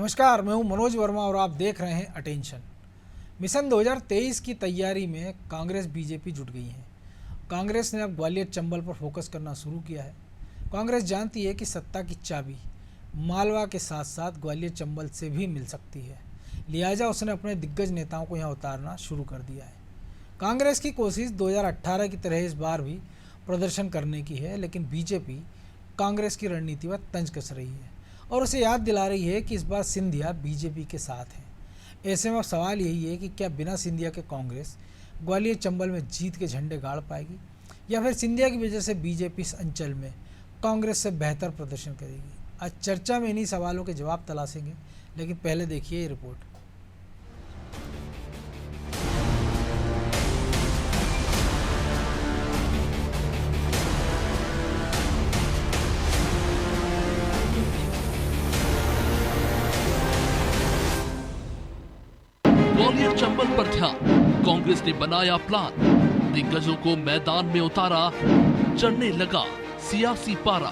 नमस्कार, मैं हूं मनोज वर्मा और आप देख रहे हैं अटेंशन। मिशन 2023 की तैयारी में कांग्रेस बीजेपी जुट गई है। कांग्रेस ने अब ग्वालियर चंबल पर फोकस करना शुरू किया है। कांग्रेस जानती है कि सत्ता की चाबी मालवा के साथ साथ ग्वालियर चंबल से भी मिल सकती है, लिहाजा उसने अपने दिग्गज नेताओं को यहाँ उतारना शुरू कर दिया है। कांग्रेस की कोशिश 2018 की तरह इस बार भी प्रदर्शन करने की है, लेकिन बीजेपी कांग्रेस की रणनीति पर तंज कस रही है और उसे याद दिला रही है कि इस बार सिंधिया बीजेपी के साथ है। ऐसे में अब सवाल यही है कि क्या बिना सिंधिया के कांग्रेस ग्वालियर चंबल में जीत के झंडे गाड़ पाएगी, या फिर सिंधिया की वजह से बीजेपी इस अंचल में कांग्रेस से बेहतर प्रदर्शन करेगी। आज चर्चा में इन्हीं सवालों के जवाब तलाशेंगे, लेकिन पहले देखिए ये रिपोर्ट। ग्वालियर चंबल पर ध्यान, कांग्रेस ने बनाया प्लान, दिग्गजों को मैदान में उतारा, चढ़ने लगा सियासी पारा।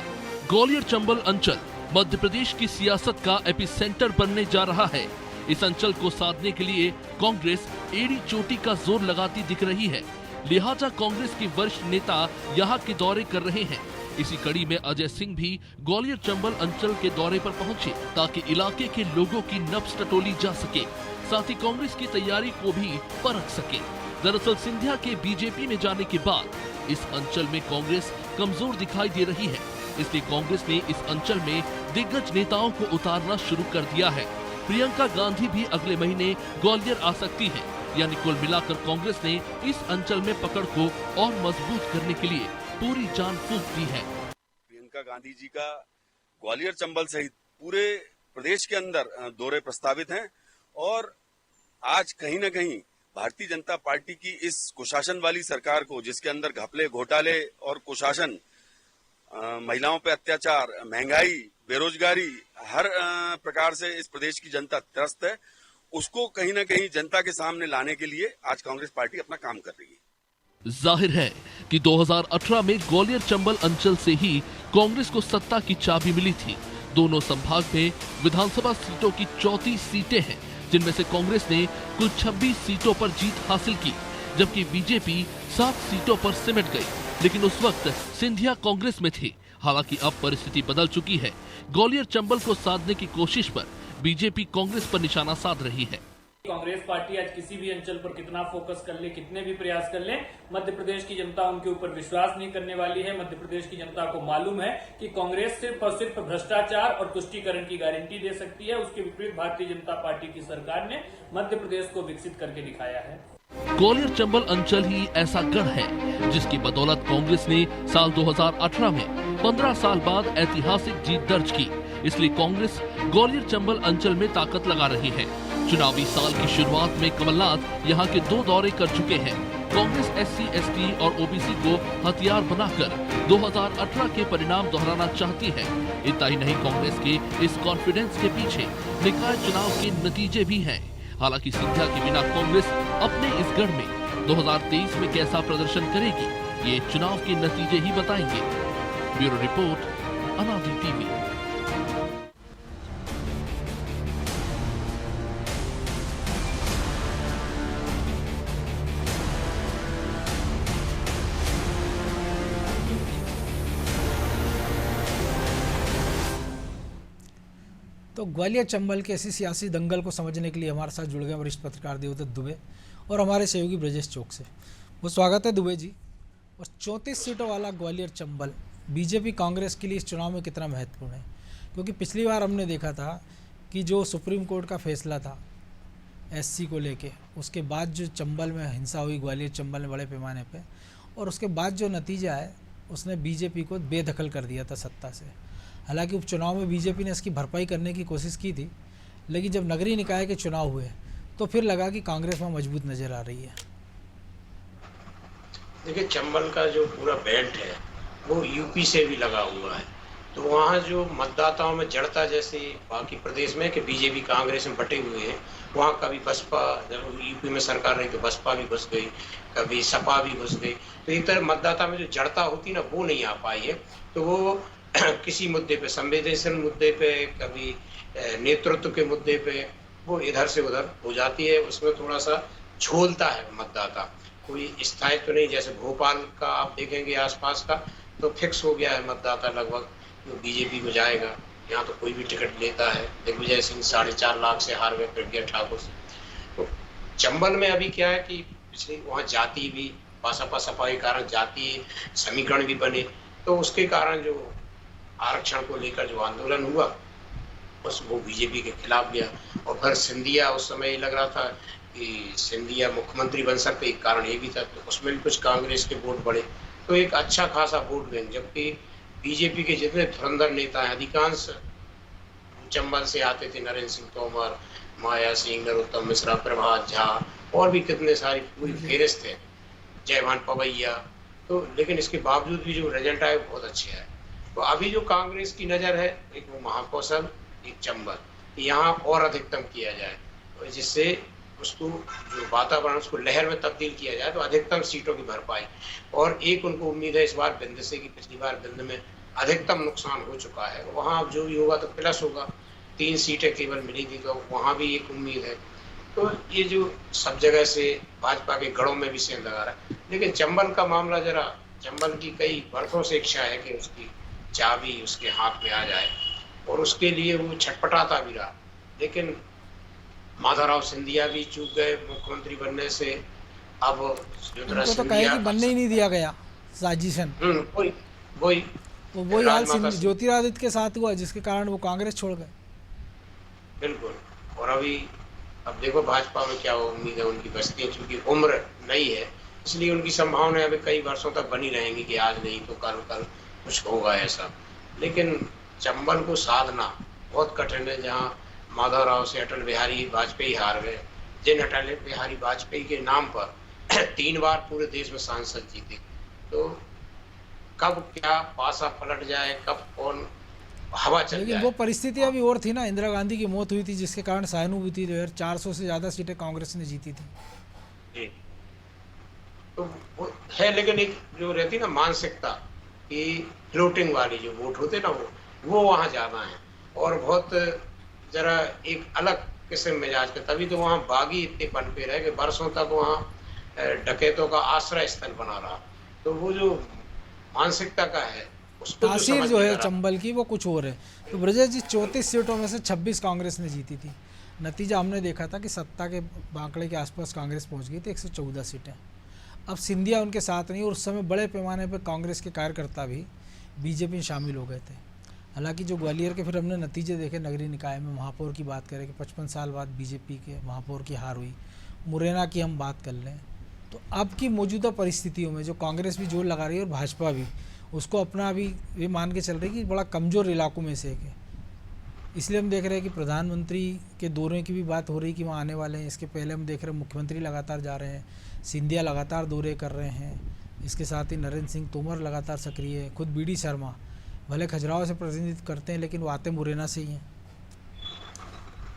ग्वालियर चंबल अंचल मध्य प्रदेश की सियासत का एपिसेंटर बनने जा रहा है। इस अंचल को साधने के लिए कांग्रेस एड़ी चोटी का जोर लगाती दिख रही है, लिहाजा कांग्रेस के वरिष्ठ नेता यहाँ के दौरे कर रहे हैं। इसी कड़ी में अजय सिंह भी ग्वालियर चंबल अंचल के दौरे पर पहुंचे ताकि इलाके के लोगों की नब्ज टटोली जा सके, साथ ही कांग्रेस की तैयारी को भी परख सके। दरअसल सिंधिया के बीजेपी में जाने के बाद इस अंचल में कांग्रेस कमजोर दिखाई दे रही है, इसलिए कांग्रेस ने इस अंचल में दिग्गज नेताओं को उतारना शुरू कर दिया है। प्रियंका गांधी भी अगले महीने ग्वालियर आ सकती है, यानी कुल मिलाकर कांग्रेस ने इस अंचल में पकड़ को और मजबूत करने के लिए पूरी जान फूंक दी है। प्रियंका गांधी जी का ग्वालियर चंबल सहित पूरे प्रदेश के अंदर दौरे प्रस्तावित हैं और आज कहीं न कहीं भारतीय जनता पार्टी की इस कुशासन वाली सरकार को, जिसके अंदर घपले, घोटाले और कुशासन, महिलाओं पे अत्याचार, महंगाई, बेरोजगारी, हर प्रकार से इस प्रदेश की जनता त्रस्त है, उसको कहीं न कहीं जनता के सामने लाने के लिए आज कांग्रेस पार्टी अपना काम कर रही है। जाहिर है कि 2018 में ग्वालियर चंबल अंचल से ही कांग्रेस को सत्ता की चाबी मिली थी। दोनों संभाग में विधानसभा सीटों की 34 सीटें हैं, जिनमें से कांग्रेस ने कुल 26 सीटों पर जीत हासिल की, जबकि बीजेपी 7 सीटों पर सिमट गई। लेकिन उस वक्त सिंधिया कांग्रेस में थे। हालांकि अब परिस्थिति बदल चुकी है। ग्वालियर चंबल को साधने की कोशिश पर बीजेपी कांग्रेस पर निशाना साध रही है। कांग्रेस पार्टी आज किसी भी अंचल पर कितना फोकस कर ले, कितने भी प्रयास कर ले, मध्य प्रदेश की जनता उनके ऊपर विश्वास नहीं करने वाली है। मध्य प्रदेश की जनता को मालूम है कि कांग्रेस सिर्फ और सिर्फ भ्रष्टाचार और तुष्टीकरण की गारंटी दे सकती है। उसके विपरीत भारतीय जनता पार्टी की सरकार ने मध्य प्रदेश को विकसित करके दिखाया है। ग्वालियर चंबल अंचल ही ऐसा गढ़ है जिसकी बदौलत कांग्रेस ने साल 2018 में 15 साल बाद ऐतिहासिक जीत दर्ज की। इसलिए कांग्रेस ग्वालियर चंबल अंचल में ताकत लगा रही है। चुनावी साल की शुरुआत में कमलनाथ यहाँ के 2 दौरे कर चुके हैं। कांग्रेस SC, ST और OBC को हथियार बनाकर 2018 के परिणाम दोहराना चाहती है। इतना ही नहीं, कांग्रेस के इस कॉन्फिडेंस के पीछे निकाय चुनाव के नतीजे भी हैं। हालांकि सिंधिया के बिना कांग्रेस अपने इस गढ़ में 2023 में कैसा प्रदर्शन करेगी, ये चुनाव के नतीजे ही बताएंगे। ब्यूरो रिपोर्ट, अनादि टीवी। तो ग्वालियर चंबल के ऐसी सियासी दंगल को समझने के लिए हमारे साथ जुड़ गए वरिष्ठ पत्रकार देवदत्त दुबे और हमारे सहयोगी ब्रजेश चौक से। वो स्वागत है दुबे जी। और 34 सीटों वाला ग्वालियर चंबल बीजेपी कांग्रेस के लिए इस चुनाव में कितना महत्वपूर्ण है, क्योंकि पिछली बार हमने देखा था कि जो सुप्रीम कोर्ट का फैसला था SC को लेके, उसके बाद जो चंबल में हिंसा हुई ग्वालियर चंबल में बड़े पैमाने पर, और उसके बाद जो नतीजा है उसने बीजेपी को बेदखल कर दिया था सत्ता से। हालांकि उपचुनाव में बीजेपी ने इसकी भरपाई करने की कोशिश की थी, लेकिन जब नगरीय निकाय के चुनाव हुए तो फिर लगा कि कांग्रेस में मजबूत नजर आ रही है। देखिए, चंबल का जो पूरा बेल्ट है वो यूपी से भी लगा हुआ है, तो वहाँ जो मतदाताओं में जड़ता जैसे बाकी प्रदेश में कि बीजेपी कांग्रेस में बटे हुए हैं, वहाँ कभी बसपा, जब यूपी में सरकार रही तो बसपा भी घुस गई, कभी सपा भी घुस गई, तो एक तरह मतदाता में जो जड़ता होती ना वो नहीं आ पाई है। तो वो किसी मुद्दे पे, संवेदनशील मुद्दे पे कभी नेतृत्व के मुद्दे पे वो इधर से उधर हो जाती है, उसमें थोड़ा सा झोलता है मतदाता, कोई स्थायित्व तो नहीं। जैसे भोपाल का आप देखेंगे आसपास का, तो फिक्स हो गया है मतदाता लगभग जो बीजेपी को जाएगा। यहाँ तो कोई भी टिकट लेता है। दिग्विजय सिंह 4.5 लाख से हार गए प्रज्ञा ठाकुर से। तो चंबल में अभी क्या है कि पिछले वहाँ जाति भी पासापा सपा के कारण जातीय समीकरण भी बने, तो उसके कारण जो आरक्षण को लेकर जो आंदोलन हुआ बस वो बीजेपी के खिलाफ गया। और फिर सिंधिया, उस समय ये लग रहा था कि सिंधिया मुख्यमंत्री बन सकते, एक कारण ये भी था, तो उसमें भी कुछ कांग्रेस के वोट बढ़े, तो एक अच्छा खासा वोट बैंक। जबकि बीजेपी के जितने धुरंधर नेता हैं अधिकांश चंबल से आते थे, नरेंद्र सिंह तोमर, माया सिंह, नरोत्तम मिश्रा, प्रभात झा और भी कितने सारी पूरी फेरिस्त है, जयभान पवैया। तो लेकिन इसके बावजूद भी जो रिजल्ट आए बहुत अच्छे आए। तो अभी जो कांग्रेस की नज़र है, एक वो महाकौशल, एक चंबल, यहाँ और अधिकतम किया जाए, जिससे उसको जो वातावरण उसको लहर में तब्दील किया जाए, तो अधिकतम सीटों की भरपाई। और एक उनको उम्मीद है इस बार बिंद से, कि पिछली बार बिंद में अधिकतम नुकसान हो चुका है, वहाँ अब जो भी होगा तो प्लस होगा। 3 सीटें केवल मिली थी, तो वहाँ भी एक उम्मीद है। तो ये जो सब जगह से भाजपा के गढ़ों में भी सेंध लगा रहा है। लेकिन चंबल का मामला जरा, चंबल की कई वर्षों से इच्छा है कि उसकी चाबी उसके हाथ में आ जाए, और उसके लिए वो छटपटाता भी रहा। लेकिन माधवराव सिंधिया भी चूक गए मुख्यमंत्री बनने से। अब उनको तो कहे कि बनने ही नहीं दिया गया, साजिशन। वही हाल ज्योतिरादित्य के साथ हुआ, जिसके कारण वो कांग्रेस छोड़ गए। बिल्कुल। और अब देखो भाजपा में क्या उम्मीद है, उनकी बस्ती है, चूंकि उम्र नहीं है इसलिए उनकी संभावना अभी कई वर्षों तक बनी रहेंगी कि आज नहीं तो कल कुछ होगा ऐसा। लेकिन चंबल को साधना बहुत कठिन है, जहाँ माधवराव से अटल बिहारी वाजपेयी हार गए, जिन अटल बिहारी वाजपेयी के नाम पर 3 बार पूरे देश में सांसद जीते। तो कब क्या पासा पलट जाए, कब कौन हवा चल लेकिन जाए। वो परिस्थिति अभी और थी ना, इंदिरा गांधी की मौत हुई थी, जिसके कारण सहानुभूति 400 से ज़्यादा सीटें कांग्रेस ने जीती थी। जी। तो वो है, लेकिन एक जो रहती ना मानसिकता कि फ्लोटिंग वाली जो वोट होते ना, वो वहाँ ज़्यादा है, और बहुत जरा एक अलग किस्म मिजाज के, तभी तो वहाँ बागी इतने पनपे रहे कि वर्षों तक वहाँ डकैतों का आश्रय स्थल बना रहा। तो वो जो मानसिकता का है, तासीर जो है चंबल की, वो कुछ और है। तो ब्रजेश जी, 34 सीटों में से 26 कांग्रेस ने जीती थी। नतीजा हमने देखा था कि सत्ता के बांकड़े के आसपास कांग्रेस पहुंच गई थी, 114 सीटें। अब सिंधिया उनके साथ नहीं, और उस समय बड़े पैमाने पर कांग्रेस के कार्यकर्ता भी बीजेपी में शामिल हो गए थे। हालांकि जो ग्वालियर के फिर हमने नतीजे देखे, नगरीय निकाय में महापौर की बात करें कि 55 साल बाद बीजेपी के महापौर की हार हुई। मुरैना की हम बात कर लें तो अब की मौजूदा परिस्थितियों में जो कांग्रेस भी जोर लगा रही है और भाजपा भी उसको अपना अभी ये मान के चल रही है कि बड़ा कमज़ोर इलाकों में से एक है। इसलिए हम देख रहे हैं कि प्रधानमंत्री के दौरे की भी बात हो रही कि वहाँ आने वाले हैं। इसके पहले हम देख रहे हैं मुख्यमंत्री लगातार जा रहे हैं, सिंधिया लगातार दौरे कर रहे हैं, इसके साथ ही नरेंद्र सिंह तोमर लगातार सक्रिय है, खुद बीडी शर्मा भले खजुराहो से प्रतिनिधित्व करते हैं लेकिन वो आते मुरैना से ही हैं।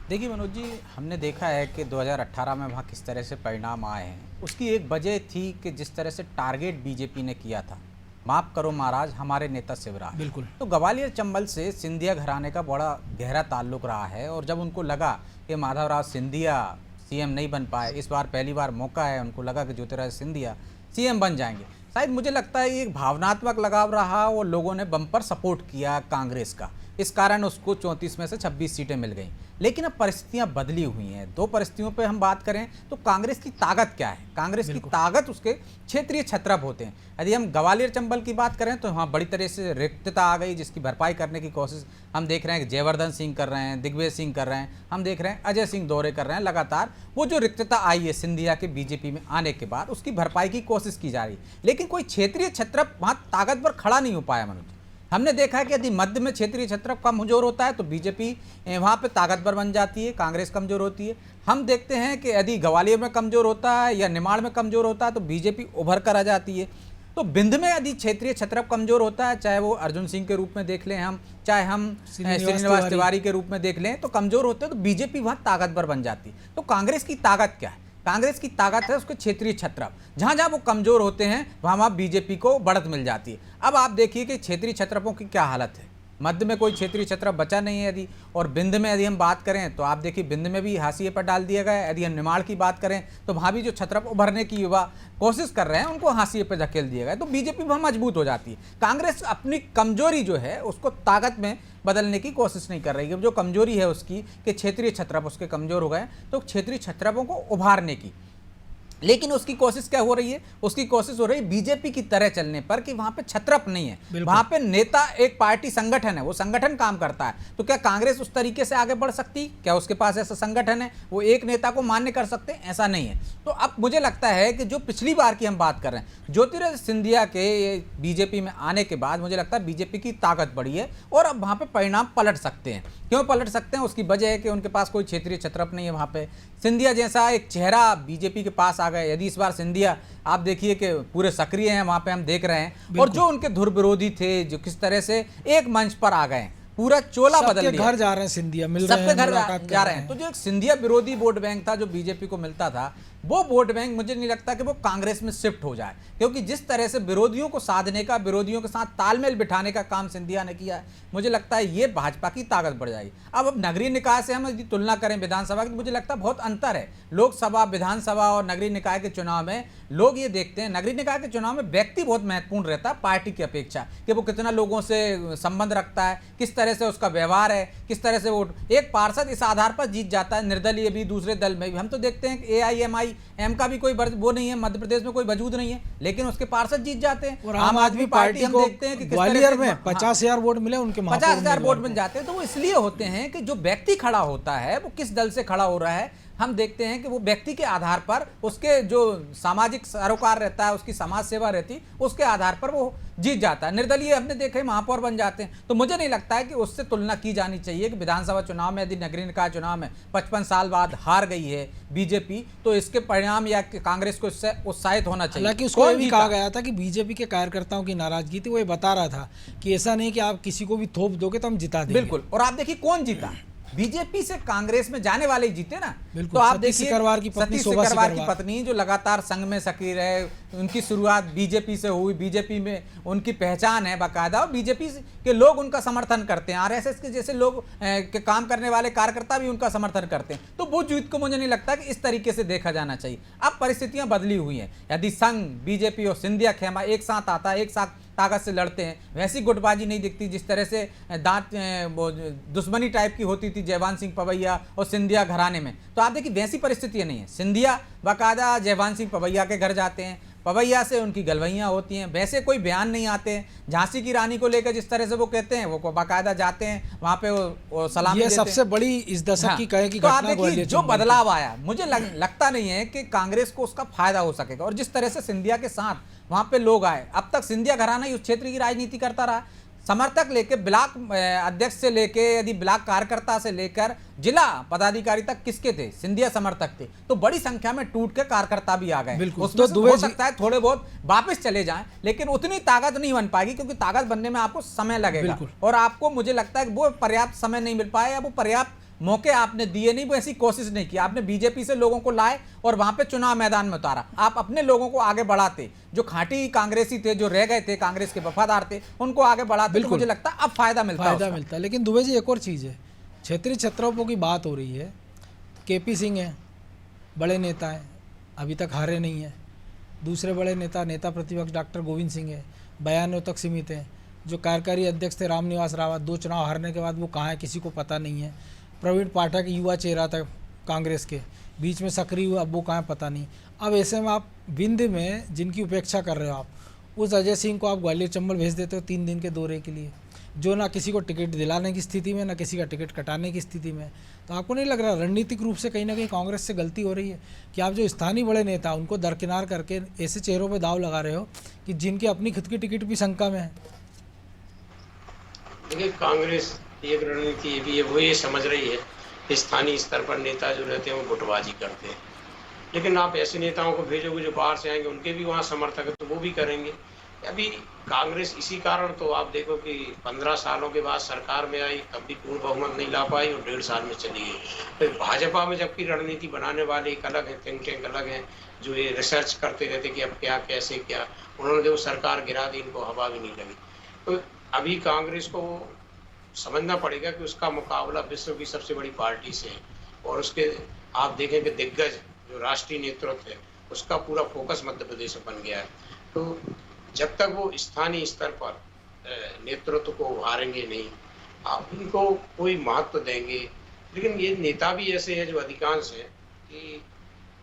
देखिए मनोज जी, हमने देखा है कि 2018 में वहाँ किस तरह से परिणाम आए हैं। उसकी एक वजह थी कि जिस तरह से टारगेट बीजेपी ने किया था, माफ़ करो महाराज हमारे नेता शिवराज। बिल्कुल। तो ग्वालियर चंबल से सिंधिया घराने का बड़ा गहरा ताल्लुक रहा है, और जब उनको लगा कि माधवराव सिंधिया सीएम नहीं बन पाए, इस बार पहली बार मौका है, उनको लगा कि ज्योतिरादित्य सिंधिया सीएम बन जाएंगे। शायद मुझे लगता है एक भावनात्मक लगाव रहा और लोगों ने बम्पर सपोर्ट किया कांग्रेस का, इस कारण उसको 34 में से 26 सीटें मिल गई। लेकिन अब परिस्थितियां बदली हुई हैं। 2 परिस्थितियों पे हम बात करें तो कांग्रेस की ताकत क्या है? कांग्रेस की ताकत उसके क्षेत्रीय छत्रप होते हैं। यदि हम ग्वालियर चंबल की बात करें तो वहाँ बड़ी तरह से रिक्तता आ गई, जिसकी भरपाई करने की कोशिश हम देख रहे हैं कि जयवर्धन सिंह कर रहे हैं, दिग्विजय सिंह कर रहे हैं, हम देख रहे हैं अजय सिंह दौरे कर रहे हैं। लगातार वो जो रिक्तता आई है सिंधिया के बीजेपी में आने के बाद, उसकी भरपाई की कोशिश की जा रही है। लेकिन कोई क्षेत्रीय छत्रप वहाँ ताकतवर खड़ा नहीं हो पाया मनोज। हमने देखा है कि यदि मध्य में क्षेत्रीय छत्रप कमजोर होता है तो बीजेपी वहाँ पे ताकतवर बन जाती है, कांग्रेस कमजोर होती है। हम देखते हैं कि यदि ग्वालियर में कमजोर होता है या निमाड़ में कमजोर होता है तो बीजेपी उभर कर आ जाती है। तो बिंद में यदि क्षेत्रीय छत्रप कमजोर होता है, चाहे वो अर्जुन सिंह के रूप में देख लें हम, चाहे हम श्रीनिवास तिवारी के रूप में देख लें, तो कमजोर होते हैं तो बीजेपी वहाँ ताकतवर बन जाती है। तो कांग्रेस की ताकत क्या है? कांग्रेस की ताकत है उसके क्षेत्रीय छत्रप। जहां जहां वो कमजोर होते हैं वहां बीजेपी को बढ़त मिल जाती है। अब आप देखिए कि क्षेत्रीय छत्रपों की क्या हालत है। मध्य में कोई क्षेत्रीय छत्रप बचा नहीं है यदि, और बिंद में यदि हम बात करें तो आप देखिए बिंद में भी हाशिए पर डाल दिया गया है। यदि हम निमाड़ की बात करें तो वहाँ भी जो छत्रप उभरने की युवा कोशिश कर रहे हैं उनको हाशिए पर धकेल दिया गया है। तो बीजेपी वहाँ मजबूत हो जाती है। कांग्रेस अपनी कमजोरी जो है उसको ताकत में बदलने की कोशिश नहीं कर रही है। जो कमजोरी है उसकी कि क्षेत्रीय छत्रप उसके कमजोर हो गए, तो क्षेत्रीय छत्रपों को उभारने की, लेकिन उसकी कोशिश क्या हो रही है? उसकी कोशिश हो रही है बीजेपी की तरह चलने पर कि वहां पे छत्रप नहीं है, वहां पे नेता एक पार्टी संगठन है, वो संगठन काम करता है। तो क्या कांग्रेस उस तरीके से आगे बढ़ सकती? क्या उसके पास ऐसा संगठन है वो एक नेता को मान्य कर सकते हैं? ऐसा नहीं है। तो अब मुझे लगता है कि जो पिछली बार की हम बात कर रहे हैं, ज्योतिरादित्य सिंधिया के बीजेपी में आने के बाद मुझे लगता है बीजेपी की ताकत बढ़ी है और अब वहां पे परिणाम पलट सकते हैं। क्यों पलट सकते हैं? उसकी वजह है कि उनके पास कोई क्षेत्रीय छत्रप नहीं है। वहां पे सिंधिया जैसा एक चेहरा बीजेपी के पास आ गए। यदि इस बार सिंधिया आप देखिए कि पूरे सक्रिय हैं, वहां पे हम देख रहे हैं, और जो उनके धुर विरोधी थे जो किस तरह से एक मंच पर आ गए, पूरा चोला बदल लिया। घर जा रहे हैं सिंधिया, मिल रहे हैं, सबके घर जा रहे हैं। तो जो एक सिंधिया विरोधी वोट बैंक था जो बीजेपी को मिलता था, वो वोट बैंक मुझे नहीं लगता कि वो कांग्रेस में शिफ्ट हो जाए, क्योंकि जिस तरह से विरोधियों को साधने का, विरोधियों के साथ तालमेल बिठाने का काम सिंधिया ने किया है, मुझे लगता है ये भाजपा की ताकत बढ़ जाएगी। अब नगरीय निकाय से हम यदि तुलना करें विधानसभा की, मुझे लगता है बहुत अंतर है। लोकसभा, विधानसभा और नगरीय निकाय के चुनाव में लोग ये देखते हैं, नगरीय निकाय के चुनाव में व्यक्ति बहुत महत्वपूर्ण रहता है पार्टी की अपेक्षा, कि वो कितना लोगों से संबंध रखता है, किस तरह से उसका व्यवहार है, किस तरह से वोट। एक पार्षद इस आधार पर जीत जाता है, निर्दलीय भी, दूसरे दल में भी। हम तो देखते हैं कि AIMIM का भी कोई वो नहीं है, मध्य प्रदेश में कोई वजूद नहीं है, लेकिन उसके पार्षद जीत जाते हैं। और आम आदमी पार्टी हम को देखते हैं कि ग्वालियर में 50,000 वोट मिले, उनके 50,000 वोट मिल जाते हैं। तो वो इसलिए होते हैं कि जो व्यक्ति खड़ा होता है वो किस दल से खड़ा हो रहा है, हम देखते हैं कि वो व्यक्ति के आधार पर, उसके जो सामाजिक सरोकार रहता है, उसकी समाज सेवा रहती, उसके आधार पर वो जीत जाता है। निर्दलीय हमने देखे महापौर बन जाते हैं। तो मुझे नहीं लगता है कि उससे तुलना की जानी चाहिए कि विधानसभा चुनाव में यदि नगरीय निकाय चुनाव में 55 साल बाद हार गई है बीजेपी, तो इसके परिणाम या कांग्रेस को इससे उत्साहित होना चाहिए। हालांकि उसको ये भी कहा गया था कि बीजेपी के कार्यकर्ताओं की नाराजगी थी, वो ये बता रहा था कि ऐसा नहीं कि आप किसी को भी थोप दोगे तो हम जिता देंगे। बिल्कुल। और आप देखिए कौन जीता, बीजेपी से कांग्रेस में जाने वाले ही जीते ना। बिल्कुल। तो आप सतीश देखिए सिकरवार की पत्नी, सतीश सिकरवार की पत्नी जो लगातार संघ में सक्रिय रहे, उनकी शुरुआत बीजेपी से हुई, बीजेपी में उनकी पहचान है बाकायदा, और बीजेपी के लोग उनका समर्थन करते हैं, आरएसएस के जैसे लोग के काम करने वाले कार्यकर्ता भी उनका समर्थन करते हैं। तो वो जीत को मुझे नहीं लगता कि इस तरीके से देखा जाना चाहिए। अब परिस्थितियां बदली हुई हैं। यदि संघ, बीजेपी और सिंधिया खेमा एक साथ आता है, एक साथ ताकत से लड़ते हैं, वैसी गुटबाजी नहीं दिखती जिस तरह से दांत वो दुश्मनी टाइप की होती थी जयवान सिंह पवैया और सिंधिया घराने में। तो आप देखिए वैसी परिस्थितियां नहीं है। सिंधिया बाकायदा जयवान सिंह पवैया के घर जाते हैं, पवैया से उनकी गलवैयां होती हैं, वैसे कोई बयान नहीं आते हैं। झांसी की रानी को लेकर जिस तरह से वो कहते हैं, वो बाकायदा जाते हैं वहां पे, वो सलामी देते हैं। सबसे बड़ी इस दशक की कहे की तो आप घटना देखिए जो बदलाव आया, मुझे लगता नहीं है कि कांग्रेस को उसका फायदा हो सकेगा। और जिस तरह से सिंधिया के साथ वहां पे लोग आए, अब तक सिंधिया घराना ही उस क्षेत्र की राजनीति करता रहा, समर्थक लेके ब्लॉक अध्यक्ष से लेके, यदि ब्लॉक कार्यकर्ता से लेकर जिला पदाधिकारी तक किसके थे? सिंधिया समर्थक थे। तो बड़ी संख्या में टूट के कार्यकर्ता भी आ गए। उसमें तो हो सकता है थोड़े बहुत वापस चले जाएं, लेकिन उतनी ताकत नहीं बन पाएगी, क्योंकि ताकत बनने में आपको समय लगेगा, और आपको मुझे लगता है कि वो पर्याप्त समय नहीं मिल पाया, या वो पर्याप्त मौके आपने दिए नहीं, वो ऐसी कोशिश नहीं की। आपने बीजेपी से लोगों को लाए और वहां पे चुनाव मैदान में उतारा। आप अपने लोगों को आगे बढ़ाते, जो खांटी कांग्रेसी थे, जो रह गए थे, कांग्रेस के वफादार थे, उनको आगे बढ़ाते, तो मुझे लगता है अब फायदा मिलता। लेकिन दुबे जी एक और चीज़ है, क्षेत्रीय छत्रपों की बात हो रही है, KP सिंह है, बड़े नेता हैं, अभी तक हारे नहीं है। दूसरे बड़े नेता प्रतिपक्ष डॉक्टर गोविंद सिंह है, बयानों तक सीमित हैं। जो कार्यकारी अध्यक्ष थे रामनिवास रावत, 2 चुनाव हारने के बाद वो कहाँ है किसी को पता नहीं है। प्रवीण पाठक युवा चेहरा था कांग्रेस के, बीच में सक्रिय हुआ, अब वो कहाँ पता नहीं। अब ऐसे में आप विंध्य में जिनकी उपेक्षा कर रहे हो, आप उस अजय सिंह को आप ग्वालियर चंबल भेज देते हो 3 दिन के दौरे के लिए, जो ना किसी को टिकट दिलाने की स्थिति में, ना किसी का टिकट कटाने की स्थिति में। तो आपको नहीं लग रहा रणनीतिक रूप से कहीं ना कहीं कांग्रेस से गलती हो रही है कि आप जो स्थानीय बड़े नेता उनको दरकिनार करके ऐसे चेहरों पर दाव लगा रहे हो कि जिनकी अपनी खुद की टिकट भी शंका में है? देखिए, कांग्रेस एक रणनीति ये भी है, वो ये समझ रही है कि स्थानीय स्तर पर नेता जो रहते हैं वो गुटबाजी करते हैं, लेकिन आप ऐसे नेताओं को भेजोगे जो बाहर से आएंगे, उनके भी वहाँ समर्थक है, तो वो भी करेंगे। अभी कांग्रेस इसी कारण, तो आप देखो कि 15 सालों के बाद सरकार में आई, तब भी पूर्ण बहुमत नहीं ला पाई और 1.5 साल में चली गई। तो भाजपा में जबकि रणनीति बनाने वाले एक अलग है, थिंक टैंक अलग है, जो ये रिसर्च करते रहते कि अब क्या, कैसे क्या, उन्होंने जो सरकार गिरा दी, इनको हवा भी नहीं लगी। तो अभी कांग्रेस को समझना पड़ेगा कि उसका मुकाबला विश्व की सबसे बड़ी पार्टी से है, और उसके आप देखें कि दिग्गज जो राष्ट्रीय नेतृत्व है उसका पूरा फोकस मध्य प्रदेश में बन गया है। तो जब तक वो स्थानीय स्तर पर नेतृत्व को उभारेंगे नहीं, आप इनको कोई महत्व देंगे। लेकिन ये नेता भी ऐसे हैं जो अधिकांश है कि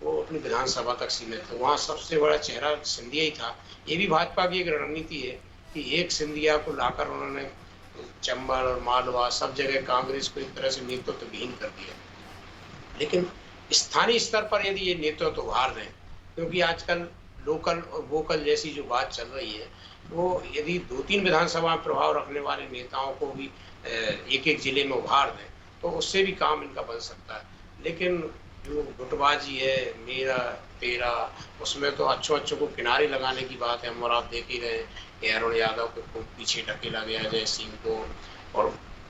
वो अपनी विधानसभा तक सीमित है, वहाँ सबसे बड़ा चेहरा सिंधिया ही था। ये भी भाजपा की एक रणनीति है कि एक सिंधिया को लाकर उन्होंने चंबल और मालवा सब जगह कांग्रेस को एक तरह से नेतृत्व विहीन कर दिया। लेकिन स्थानीय स्तर पर यदि ये नेतृत्व उभार रहे हैं, क्योंकि आजकल लोकल और वोकल जैसी जो बात चल रही है, वो यदि 2-3 विधानसभा में प्रभाव रखने वाले नेताओं को भी एक-एक जिले में उभार दें तो उससे भी काम इनका बन सकता है। लेकिन जो गुटबाजी है, मेरा तेरा, उसमें तो अच्छों को किनारे लगाने की बात है। हम और आप देख ही रहे हैं कि अरुण यादव को खूब पीछे ढकेला गया, अजय सिंह को, और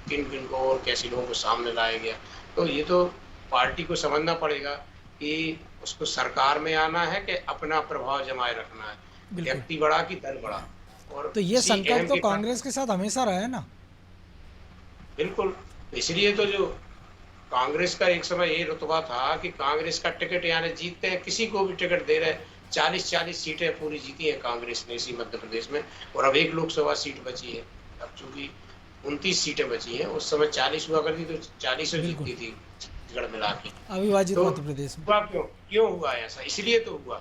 किन को और कैसे लोगों को सामने लाया गया। तो ये तो पार्टी को समझना पड़ेगा कि उसको सरकार में आना है कि अपना प्रभाव जमाए रखना है, व्यक्ति बड़ा कि दल बड़ा। और तो ये संकट तो कांग्रेस के साथ हमेशा रहा है ना। बिल्कुल, इसलिए तो जो कांग्रेस का एक समय ये रुतबा था कि कांग्रेस का टिकट यानी जीतते हैं, किसी को भी टिकट दे रहे, 40-40 सीटें पूरी जीती हैं कांग्रेस ने इसी मध्य प्रदेश में, और अब एक लोकसभा सीट बची है। अब चूंकि 29 सीटें बची हैं, उस समय 40 हुआ करती तो 40 जीतती थी छत्तीसगढ़ मिला के। अविभाजित मध्य प्रदेश में हुआ क्यों हुआ ऐसा? इसलिए तो हुआ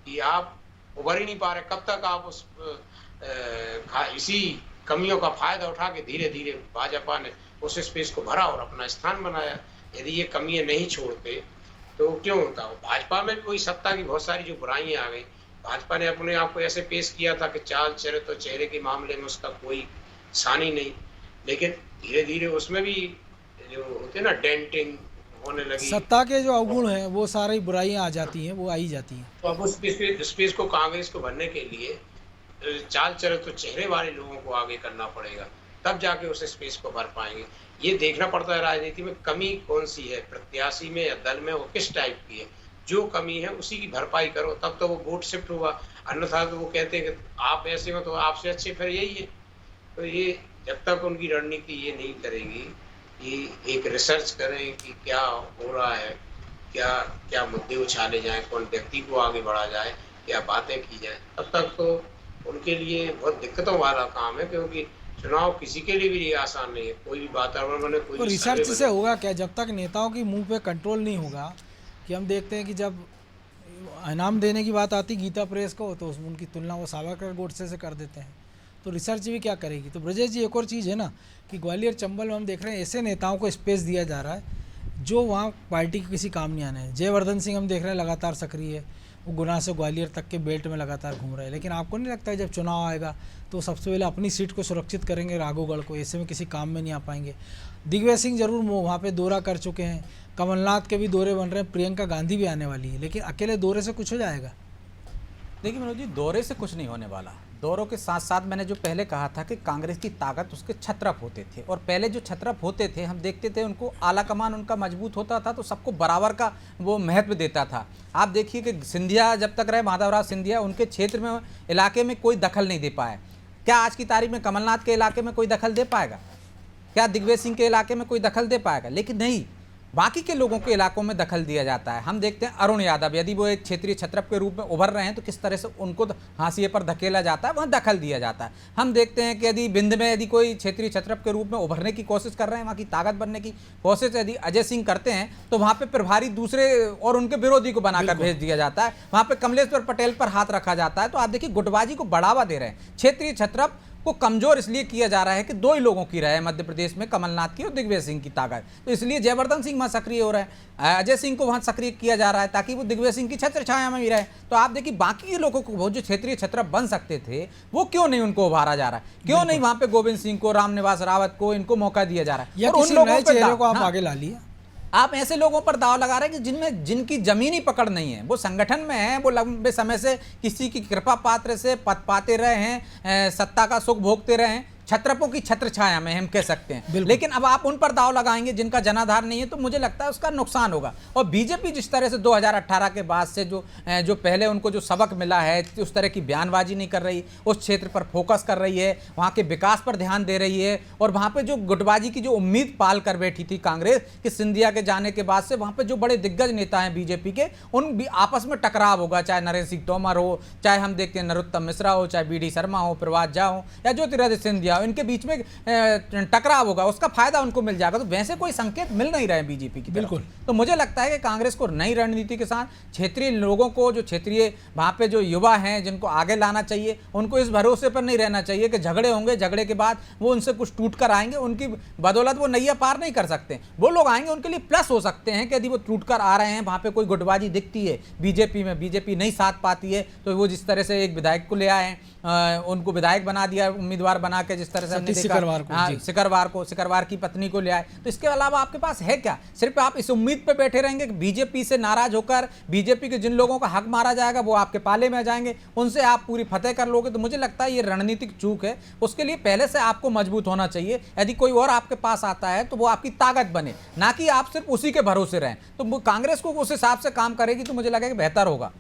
कि आप उभर ही नहीं पा रहे। कब तक आप उस इसी कमियों का फायदा उठा के धीरे धीरे भाजपा ने उस स्पेस को भरा और अपना स्थान बनाया। यदि ये कमियां नहीं छोड़ते तो क्यों होता? भाजपा में भी वही सत्ता की बहुत सारी जो बुराइयां आ गई। भाजपा ने अपने आप को ऐसे पेश किया था कि चाल चरित्र तो चेहरे के मामले में उसका कोई सानी नहीं, लेकिन धीरे धीरे उसमें भी जो होते ना डेंटिंग होने लगी। सत्ता के जो अवगुण हैं वो सारी बुराइयां आ जाती हैं, वो आई जाती हैं। तो अब उस स्पेस को कांग्रेस को भरने के लिए चाल चरित्र तो चेहरे वाले लोगों को आगे करना पड़ेगा, तब जाके उस स्पेस को भर पाएंगे। ये देखना पड़ता है राजनीति में कमी कौन सी है, प्रत्याशी में या दल में, वो किस टाइप की है। जो कमी है उसी की भरपाई करो, तब तो वो वोट शिफ्ट हुआ। अन्यथा तो वो कहते हैं कि आप ऐसे हो तो आपसे अच्छे फिर यही है। तो ये जब तक उनकी रणनीति ये नहीं करेगी कि एक रिसर्च करें कि क्या हो रहा है, क्या मुद्दे उछाले जाएं, कौन व्यक्ति को आगे बढ़ा जाए, क्या बातें की जाए, तब तक तो उनके लिए बहुत दिक्कतों वाला काम है। क्योंकि चुनाव किसी के लिए भी आसान नहीं है। कोई भी वातावरण बने, कोई तो रिसर्च से होगा क्या? जब तक नेताओं की मुंह पे कंट्रोल नहीं होगा, कि हम देखते हैं कि जब इनाम देने की बात आती गीता प्रेस को तो उनकी तुलना वो सावरकर गोडसे से कर देते हैं। तो रिसर्च भी क्या करेगी? तो ब्रजेश जी, एक और चीज़ है ना कि ग्वालियर चंबल में हम देख रहे हैं ऐसे नेताओं को स्पेस दिया जा रहा है जो वहाँ पार्टी के किसी काम नहीं आने हैं। जयवर्धन सिंह हम देख रहे हैं लगातार सक्रिय है, वो गुना से ग्वालियर तक के बेल्ट में लगातार घूम रहे हैं। लेकिन आपको नहीं लगता है जब चुनाव आएगा तो सबसे पहले अपनी सीट को सुरक्षित करेंगे राघोगढ़ को, ऐसे में किसी काम में नहीं आ पाएंगे? दिग्विजय सिंह जरूर वहाँ पे दौरा कर चुके हैं, कमलनाथ के भी दौरे बन रहे हैं, प्रियंका गांधी भी आने वाली है, लेकिन अकेले दौरे से कुछ हो जाएगा? देखिए मनोज जी, दौरे से कुछ नहीं होने वाला। दौरों के साथ साथ मैंने जो पहले कहा था कि कांग्रेस की ताकत उसके छत्रप होते थे, और पहले जो छत्रप होते थे हम देखते थे उनको आला कमान उनका मजबूत होता था तो सबको बराबर का वो महत्व देता था। आप देखिए कि सिंधिया जब तक रहे, माधवराव सिंधिया, उनके क्षेत्र में इलाके में कोई दखल नहीं दे पाए। क्या आज की तारीख में कमलनाथ के इलाके में कोई दखल दे पाएगा? क्या दिग्विजय सिंह के इलाके में कोई दखल दे पाएगा? लेकिन नहीं, बाकी के लोगों के इलाकों में दखल दिया जाता है। हम देखते हैं अरुण यादव, यदि वो एक क्षेत्रीय छत्रप के रूप में उभर रहे हैं तो किस तरह से उनको हाशिए पर धकेला जाता है, वहाँ दखल दिया जाता है। हम देखते हैं कि यदि बिंद में यदि कोई क्षेत्रीय छत्रप के रूप में उभरने की कोशिश कर रहे हैं, वहाँ की ताकत बनने की कोशिश यदि अजय सिंह करते हैं तो वहाँ पे प्रभारी दूसरे और उनके विरोधी को बनाकर भेज दिया जाता है, वहाँ पे कमलेश्वर पटेल पर हाथ रखा जाता है। तो आप देखिए गुटबाजी को बढ़ावा दे रहे हैं। क्षेत्रीय छत्रप को कमजोर इसलिए किया जा रहा है कि दो ही लोगों की रहे मध्य प्रदेश में, कमलनाथ की और दिग्विजय सिंह की ताकत, तो इसलिए जयवर्धन सिंह वहाँ सक्रिय हो रहे हैं, अजय सिंह को वहाँ सक्रिय किया जा रहा है ताकि वो दिग्विजय सिंह की छत्र छाया में भी रहे। तो आप देखिए बाकी के लोगों को जो क्षेत्रीय छत्रप बन सकते थे वो क्यों नहीं उनको उभारा जा रहा है? क्यों नहीं वहाँ पे गोविंद सिंह को, रामनिवास रावत को, इनको मौका दिया जा रहा है? और उन लोगों को आप आगे ला लिया। आप ऐसे लोगों पर दाव लगा रहे हैं कि जिनकी जमीनी पकड़ नहीं है, वो संगठन में है, वो लंबे समय से किसी की कृपा पात्र से पद पाते रहे हैं, सत्ता का सुख भोगते रहे हैं, छत्रपों की छत्र छाया में हम कह सकते हैं। बिल्कुल। लेकिन अब आप उन पर दाव लगाएंगे जिनका जनाधार नहीं है, तो मुझे लगता है उसका नुकसान होगा। और बीजेपी जिस तरह से 2018 के बाद से जो पहले उनको जो सबक मिला है, उस तरह की बयानबाजी नहीं कर रही, उस क्षेत्र पर फोकस कर रही है, वहाँ के विकास पर ध्यान दे रही है। और वहाँ पे जो गुटबाजी की जो उम्मीद पाल कर बैठी थी कांग्रेस कि सिंधिया के जाने के बाद से वहाँ पे जो बड़े दिग्गज नेता हैं बीजेपी के, उन भी आपस में टकराव होगा, चाहे नरेंद्र सिंह तोमर हो, चाहे हम देखते हैं नरोत्तम मिश्रा हो, चाहे बी डी शर्मा हो, प्रभात झा हो, या ज्योतिरादित्य सिंधिया हो, इनके बीच में टकराव होगा, उसका फायदा उनको मिल जाएगा। तो वैसे कोई संकेत मिल नहीं रहे बीजेपी की तरफ। बिल्कुल। तो मुझे लगता है कि कांग्रेस को नई रणनीति के साथ क्षेत्रीय लोगों को, जो क्षेत्रीय वहाँ पे जो युवा हैं जिनको आगे लाना चाहिए, उनको इस भरोसे पर नहीं रहना चाहिए कि झगड़े होंगे, झगड़े के बाद वो उनसे कुछ टूट कर आएंगे, उनकी बदौलत वो नैया पार नहीं कर सकते। वो लोग आएंगे, उनके लिए प्लस हो सकते हैं कि यदि वो टूट कर आ रहे हैं, वहाँ पे कोई गुटबाजी दिखती है बीजेपी में, बीजेपी नहीं साथ पाती है, तो वो जिस तरह से एक विधायक को ले आए हैं, उनको विधायक बना दिया, उम्मीदवार बना के, जिस तरह से हमने देखा सिकरवार की पत्नी को ले आए। तो इसके अलावा आपके पास है क्या? सिर्फ आप इस उम्मीद पे बैठे रहेंगे कि बीजेपी से नाराज होकर बीजेपी के जिन लोगों का हक मारा जाएगा वो आपके पाले में आ जाएंगे, उनसे आप पूरी फतेह कर लोगे। तो मुझे लगता है ये रणनीतिक चूक है। उसके लिए पहले से आपको मजबूत होना चाहिए। यदि कोई और आपके पास आता है तो वो आपकी ताकत बने, ना कि आप सिर्फ उसी के भरोसे रहें। तो कांग्रेस को उस हिसाब से काम करेगी तो मुझे लगेगा बेहतर होगा।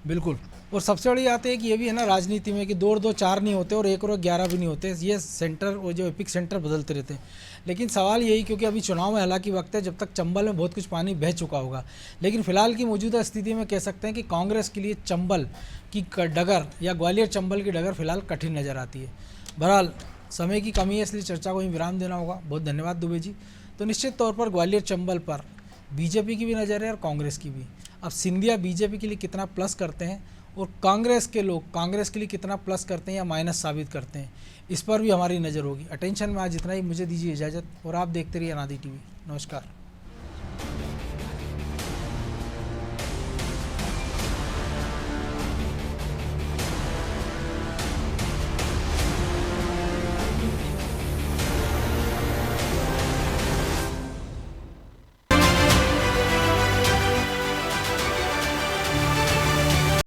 बिल्कुल। और सबसे बड़ी बात है कि ये भी है ना राजनीति में कि 2 और 2 4 नहीं होते और 1 और 11 भी नहीं होते। ये सेंटर, वो जो एपिक सेंटर बदलते रहते हैं। लेकिन सवाल यही, क्योंकि अभी चुनाव में हालांकि वक्त है, जब तक चंबल में बहुत कुछ पानी बह चुका होगा, लेकिन फिलहाल की मौजूदा स्थिति में कह सकते हैं कि कांग्रेस के लिए चंबल की डगर या ग्वालियर चंबल की डगर फिलहाल कठिन नज़र आती है। बहरहाल समय की कमी है, इसलिए चर्चा को ही विराम देना होगा। बहुत धन्यवाद दुबे जी। तो निश्चित तौर पर ग्वालियर चंबल पर बीजेपी की भी नज़र है और कांग्रेस की भी। अब सिंधिया बीजेपी के लिए कितना प्लस करते हैं और कांग्रेस के लोग कांग्रेस के लिए कितना प्लस करते हैं या माइनस साबित करते हैं, इस पर भी हमारी नज़र होगी। अटेंशन में आज इतना ही। मुझे दीजिए इजाज़त और आप देखते रहिए अनादि टीवी। नमस्कार।